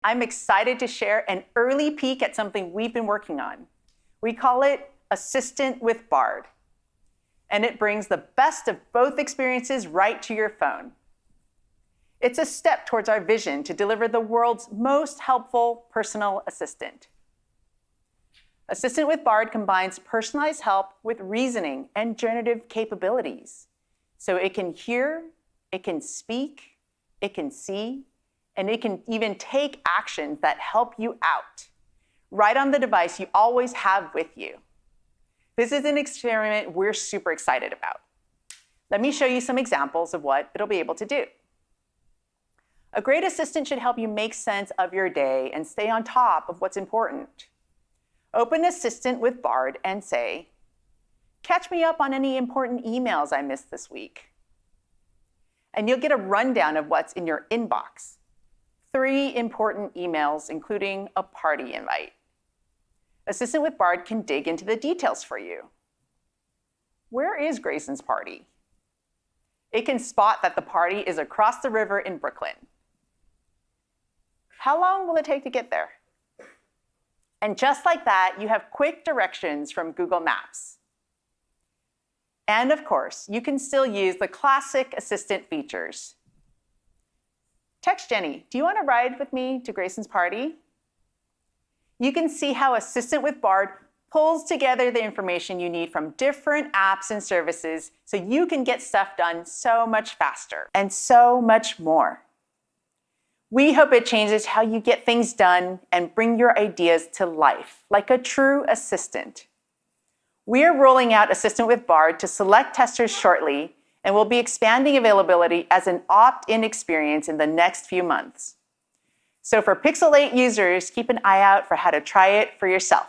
I'm excited to share an early peek at something we've been working on. We call it Assistant with Bard. And it brings the best of both experiences right to your phone. It's a step towards our vision to deliver the world's most helpful personal assistant. Assistant with Bard combines personalized help with reasoning and generative capabilities. So it can hear, it can speak, it can see, and it can even take actions that help you out, right on the device you always have with you. This is an experiment we're super excited about. Let me show you some examples of what it'll be able to do. A great assistant should help you make sense of your day and stay on top of what's important. Open Assistant with Bard and say, "Catch me up on any important emails I missed this week." And you'll get a rundown of what's in your inbox. 3 important emails, including a party invite. Assistant with Bard can dig into the details for you. Where is Grayson's party? It can spot that the party is across the river in Brooklyn. How long will it take to get there? And just like that, you have quick directions from Google Maps. And of course, you can still use the classic assistant features. Text Jenny, do you want to ride with me to Grayson's party? You can see how Assistant with Bard pulls together the information you need from different apps and services so you can get stuff done so much faster and so much more. We hope it changes how you get things done and bring your ideas to life, like a true assistant. We're rolling out Assistant with Bard to select testers shortly, and we'll be expanding availability as an opt-in experience in the next few months. So for Pixel 8 users, keep an eye out for how to try it for yourself.